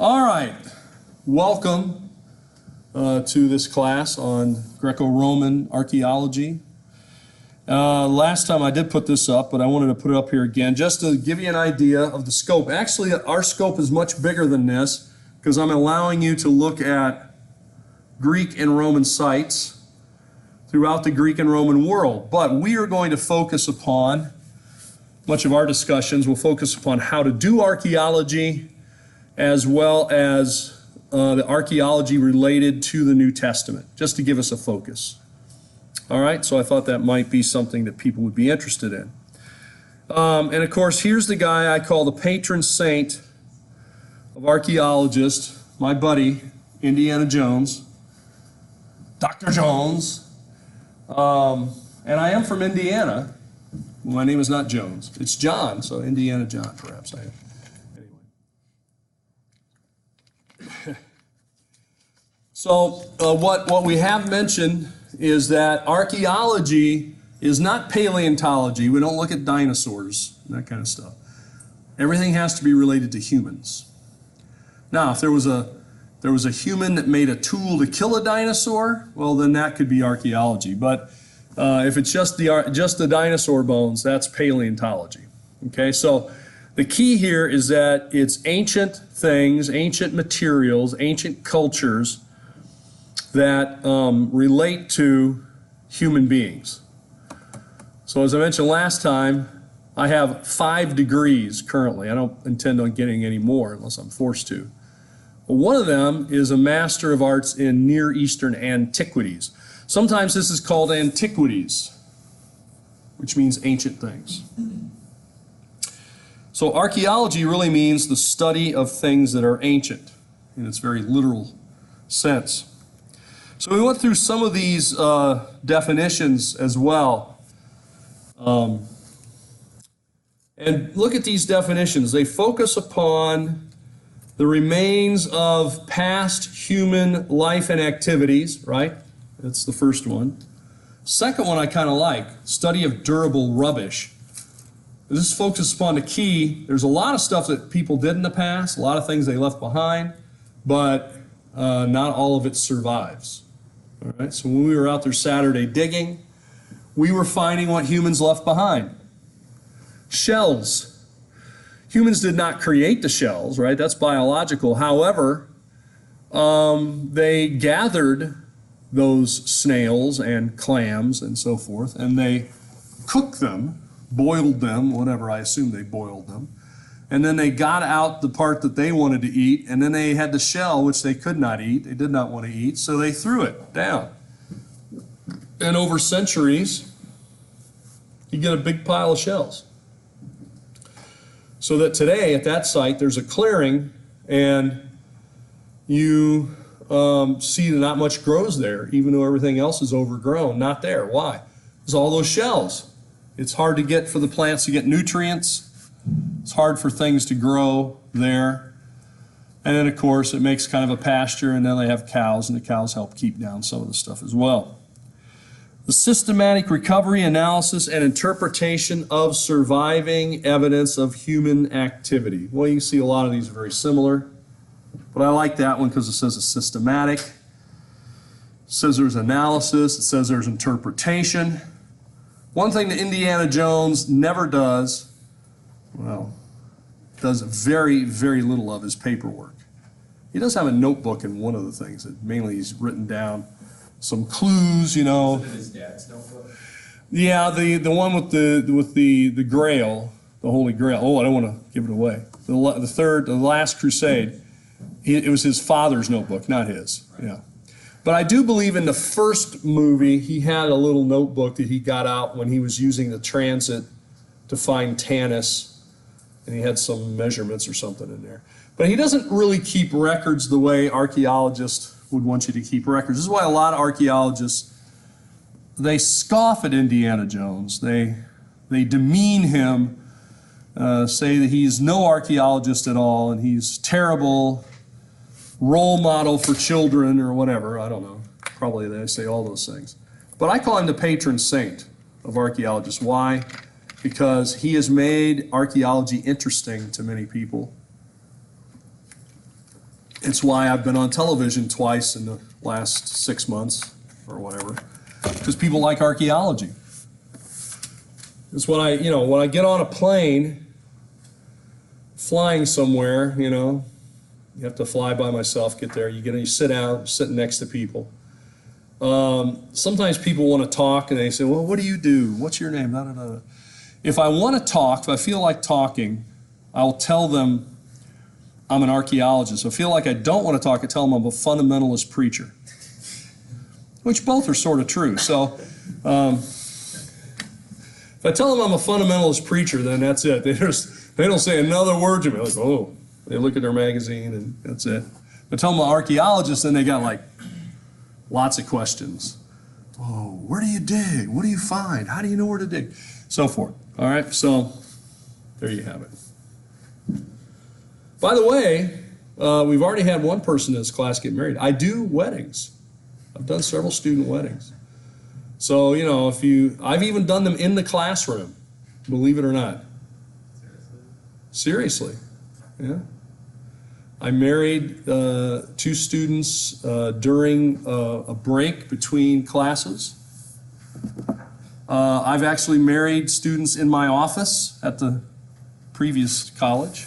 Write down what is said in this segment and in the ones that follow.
All right, welcome to this class on Greco-Roman archaeology. Last time I did put this up, but I wanted to put it up here again just to give you an idea of the scope. Actually, our scope is much bigger than this because I'm allowing you to look at Greek and Roman sites throughout the Greek and Roman world. But we are going to focus upon, much of our discussions will focus upon how to do archaeology as well as the archaeology related to the New Testament, just to give us a focus. All right, so I thought that might be something that people would be interested in. And of course, here's the guy I call the patron saint of archaeologists, my buddy, Indiana Jones, Dr. Jones. And I am from Indiana. My name is not Jones, it's John, so Indiana John, perhaps I am. So what we have mentioned is that archaeology is not paleontology. We don't look at dinosaurs and that kind of stuff. Everything has to be related to humans. Now, if there was a human that made a tool to kill a dinosaur, well, then that could be archaeology. But if it's just the dinosaur bones, that's paleontology. Okay, so the key here is that it's ancient things, ancient materials, ancient cultures that relate to human beings. So as I mentioned last time, I have 5 degrees currently. I don't intend on getting any more unless I'm forced to. But one of them is a Master of Arts in Near Eastern Antiquities. Sometimes this is called Antiquities, which means ancient things. So archaeology really means the study of things that are ancient in its very literal sense. So we went through some of these definitions as well. And look at these definitions. They focus upon the remains of past human life and activities, right? That's the first one. Second one I kind of like, study of durable rubbish. This focuses upon the key. There's a lot of stuff that people did in the past, a lot of things they left behind, but not all of it survives. All right, so when we were out there Saturday digging, we were finding what humans left behind. Shells. Humans did not create the shells, right? That's biological. However, they gathered those snails and clams and so forth, and they cooked them, boiled them, whatever, I assume they boiled them. And then they got out the part that they wanted to eat, and then they had the shell, which they could not eat. They did not want to eat, so they threw it down. And over centuries, you get a big pile of shells. So that today, at that site, there's a clearing, and you see that not much grows there, even though everything else is overgrown. Not there. Why? Because all those shells. It's hard to get for the plants to get nutrients. It's hard for things to grow there. And then, of course, it makes kind of a pasture, and then they have cows, and the cows help keep down some of the stuff as well. The systematic recovery, analysis, and interpretation of surviving evidence of human activity. Well, you can see a lot of these are very similar, but I like that one because it says it's systematic. It says there's analysis. It says there's interpretation. One thing that Indiana Jones never does, well, does very, very little of, is paperwork. He does have a notebook in one of the things that mainly he's written down some clues, you know. Was it his dad's notebook? Yeah, the one with the Grail, the Holy Grail. Oh, I don't want to give it away. The Last Crusade. It was his father's notebook, not his. Right. Yeah. But I do believe in the first movie, he had a little notebook that he got out when he was using the transit to find Tanis, and he had some measurements or something in there. But he doesn't really keep records the way archaeologists would want you to keep records. This is why a lot of archaeologists, they scoff at Indiana Jones. They demean him, say that he's no archaeologist at all, and he's terrible role model for children or whatever. I don't know. Probably they say all those things. But I call him the patron saint of archaeologists. Why? Because he has made archaeology interesting to many people. It's why I've been on television twice in the last 6 months or whatever, because people like archaeology. It's when when I get on a plane flying somewhere, you have to fly by myself, get there, you sit down, sitting next to people. Sometimes people want to talk and they say, well, what do you do? What's your name? Da, da, da. If I want to talk, if I feel like talking, I'll tell them I'm an archaeologist. If I feel like I don't want to talk, I tell them I'm a fundamentalist preacher, which both are sort of true. So if I tell them I'm a fundamentalist preacher, then that's it. They don't say another word to me. Like, oh, they look at their magazine and that's it. If I tell them I'm an archaeologist, then they got like lots of questions. Oh, where do you dig? What do you find? How do you know where to dig? So forth. All right, so there you have it. By the way, we've already had one person in this class get married. I do weddings. I've done several student weddings. So, I've even done them in the classroom, believe it or not. Seriously. Yeah. I married 2 students during a break between classes. I've actually married students in my office at the previous college.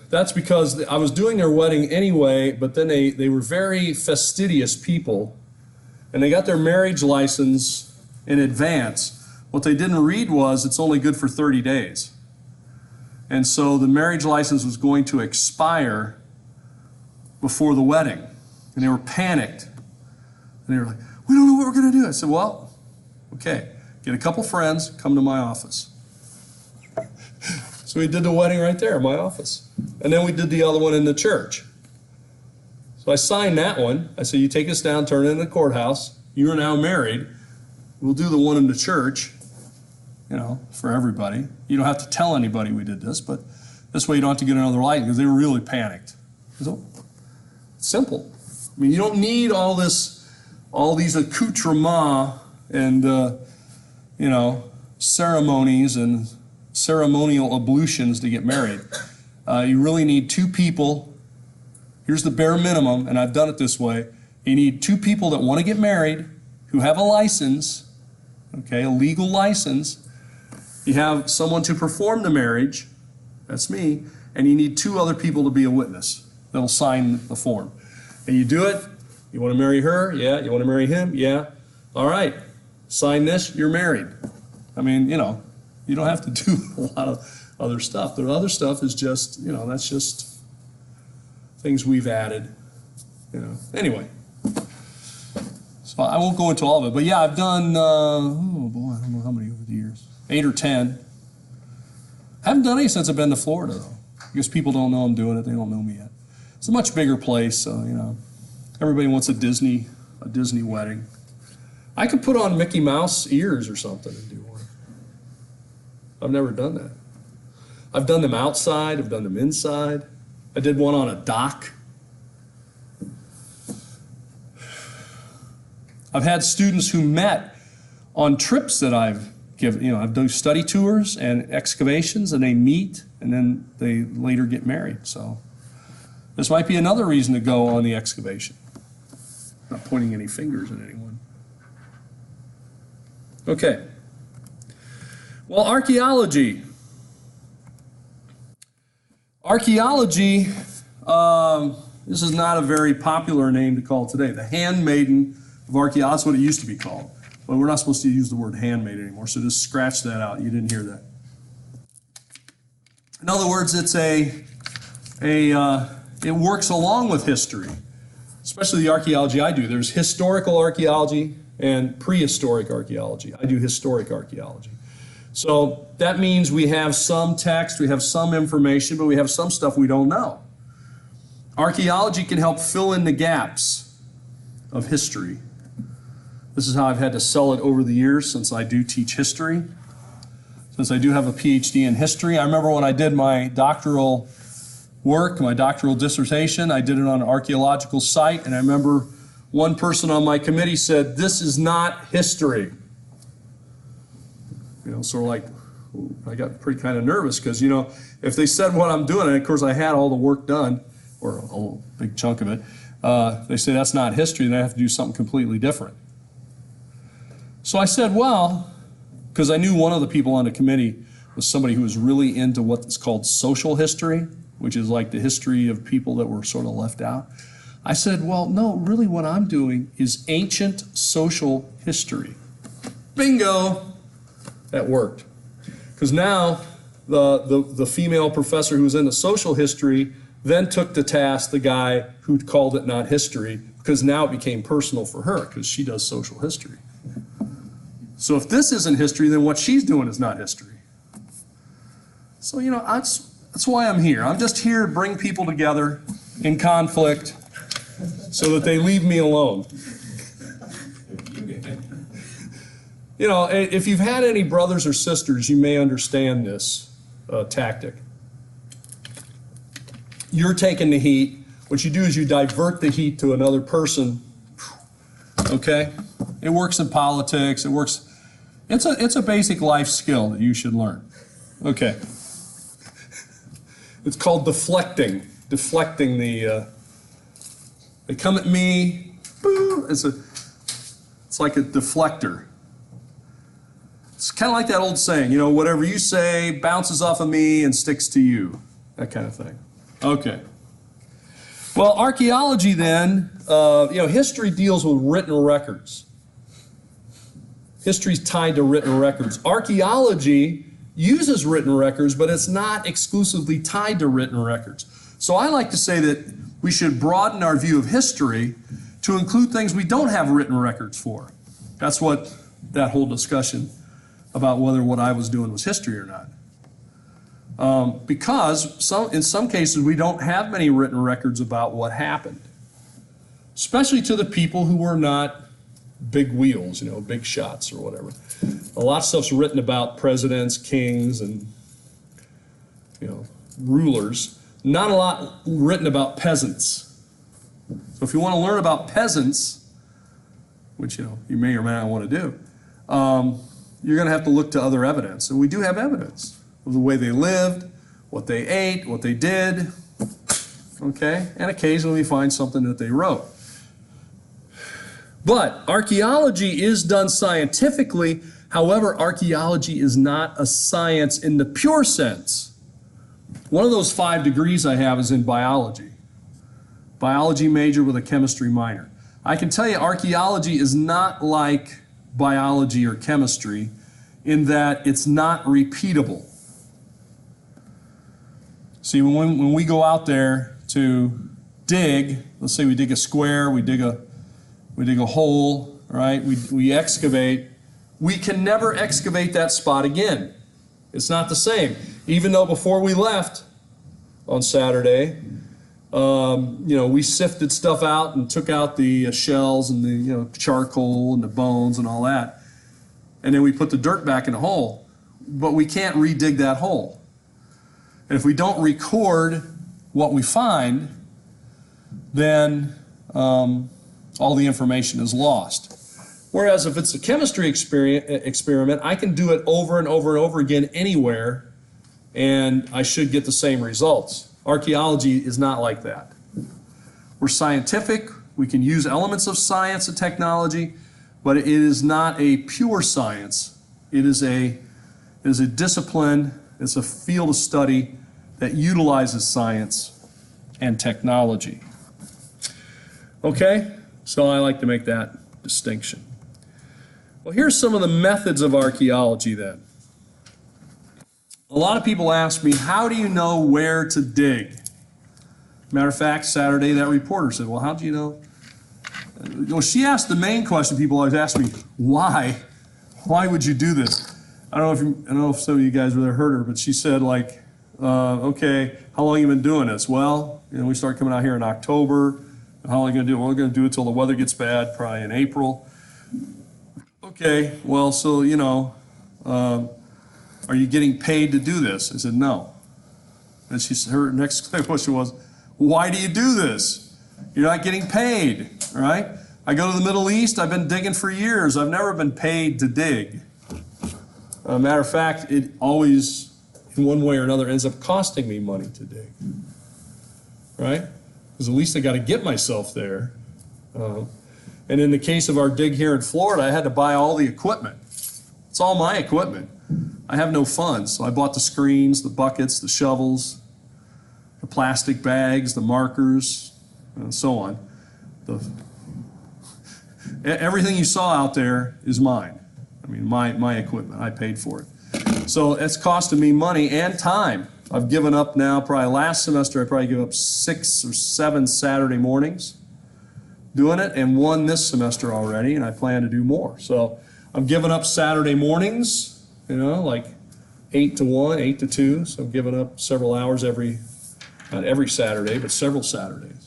That's because I was doing their wedding anyway, but then they were very fastidious people, and they got their marriage license in advance. What they didn't read was it's only good for 30 days. And so the marriage license was going to expire before the wedding. And they were panicked. And they were like, we don't know what we're going to do. I said, well, okay, get a couple friends, come to my office. So we did the wedding right there in my office. And then we did the other one in the church. So I signed that one. I said, you take us down, turn it in the courthouse. You are now married. We'll do the one in the church, for everybody. You don't have to tell anybody we did this, but this way you don't have to get another light, because they were really panicked. So, it's simple. I mean, you don't need all these accoutrements and, ceremonies and ceremonial ablutions to get married. You really need 2 people. Here's the bare minimum, and I've done it this way. You need 2 people that want to get married, who have a license, okay, a legal license. You have someone to perform the marriage, that's me, and you need 2 other people to be a witness that'll sign the form. And you do it, you want to marry her? Yeah. You want to marry him? Yeah. All right, sign this, you're married. I mean, you don't have to do a lot of other stuff. The other stuff is just, that's just things we've added, Anyway, so I won't go into all of it, but yeah, I've done, oh boy, I don't know how many over the years, 8 or 10. I haven't done any since I've been to Florida, though, because people don't know I'm doing it. They don't know me yet. It's a much bigger place, so, everybody wants a Disney wedding. I could put on Mickey Mouse ears or something and do one. I've never done that. I've done them outside. I've done them inside. I did one on a dock. I've had students who met on trips that I've given. I've done study tours and excavations, and they meet, and then they later get married. So this might be another reason to go on the excavation. Not pointing any fingers at anyone. Okay. Well, archaeology. Archaeology, this is not a very popular name to call today. The handmaiden of archaeology, that's what it used to be called. But we're not supposed to use the word handmaid anymore, so just scratch that out. You didn't hear that. In other words, it works along with history, especially the archaeology I do. There's historical archaeology and prehistoric archaeology. I do historic archaeology. So that means we have some text, we have some information, but we have some stuff we don't know. Archaeology can help fill in the gaps of history. This is how I've had to sell it over the years, since I do teach history, since I do have a PhD in history. I remember when I did my doctoral work, my doctoral dissertation, I did it on an archaeological site, and I remember one person on my committee said, "This is not history." Sort of like, I got pretty kind of nervous because, you know, if they said what I'm doing, and of course I had all the work done, or a big chunk of it, they say that's not history, then I have to do something completely different. So I said, well, because I knew one of the people on the committee was somebody who was really into what's called social history, which is like the history of people that were sort of left out. I said, well, no, really what I'm doing is ancient social history. Bingo! That worked. Because now the female professor who was into social history then took to task the guy who called it not history, because now it became personal for her because she does social history. So if this isn't history, then what she's doing is not history. So, you know, that's why I'm here. I'm just here to bring people together in conflict so that they leave me alone. You know, if you've had any brothers or sisters, you may understand this tactic. You're taking the heat. What you do is you divert the heat to another person. Okay? It works in politics. It works. It's a basic life skill that you should learn. Okay. It's called deflecting. Deflecting the. They come at me. Boo, it's like a deflector. It's kind of like that old saying, you know, whatever you say bounces off of me and sticks to you. That kind of thing. Okay. Well, archaeology then, you know, history deals with written records. History's tied to written records. Archaeology uses written records, but it's not exclusively tied to written records. So I like to say that we should broaden our view of history to include things we don't have written records for. That's what that whole discussion about whether what I was doing was history or not. Because in some cases we don't have many written records about what happened, especially to the people who were not big wheels, you know, big shots or whatever. A lot of stuff's written about presidents, kings, and, you know, rulers. Not a lot written about peasants. So if you want to learn about peasants, which, you know, you may or may not want to do, you're going to have to look to other evidence. And we do have evidence of the way they lived, what they ate, what they did, okay? And occasionally we find something that they wrote. But archaeology is done scientifically. However, archaeology is not a science in the pure sense. One of those 5 degrees I have is in biology. Biology major with a chemistry minor. I can tell you archaeology is not like biology or chemistry in that it's not repeatable. See, when we go out there to dig, let's say we dig a square, we dig a hole, right? We excavate. We can never excavate that spot again. It's not the same. Even though before we left on Saturday, you know, we sifted stuff out and took out the shells and the, you know, charcoal and the bones and all that. And then we put the dirt back in the hole. But we can't redig that hole. And if we don't record what we find, then all the information is lost. Whereas if it's a chemistry experiment, I can do it over and over and over again anywhere, and I should get the same results. Archaeology is not like that. We're scientific. We can use elements of science and technology, but it is not a pure science. It is a discipline. It's a field of study that utilizes science and technology. Okay? So I like to make that distinction. Well, here's some of the methods of archaeology then. A lot of people ask me, how do you know where to dig? Matter of fact, Saturday that reporter said, well, how do you know? Well, she asked the main question people always ask me, why? Why would you do this? I don't know if some of you guys really heard her, but she said, like, okay, how long have you been doing this? Well, you know, we start coming out here in October. How long are you going to do it? Well, we're going to do it until the weather gets bad, probably in April. Okay, well, so, you know, are you getting paid to do this? I said, no. And her next question was, why do you do this? You're not getting paid, all right? I go to the Middle East. I've been digging for years. I've never been paid to dig. Matter of fact, it always, in one way or another, ends up costing me money to dig, right? Because at least I got to get myself there. And in the case of our dig here in Florida, I had to buy all the equipment. It's all my equipment. I have no funds, so I bought the screens, the buckets, the shovels, the plastic bags, the markers, and so on. Everything you saw out there is mine. I mean, my equipment. I paid for it. So it's costing me money and time. I've given up now, probably last semester, I probably gave up 6 or 7 Saturday mornings doing it, and 1 this semester already, and I plan to do more. So I'm giving up Saturday mornings, you know, like 8 to 1, 8 to 2. So I'm giving up several hours not every Saturday, but several Saturdays.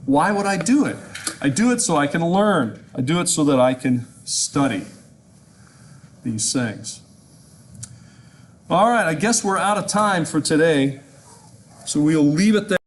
Why would I do it? I do it so I can learn. I do it so that I can study these things. All right, I guess we're out of time for today, so we'll leave it there.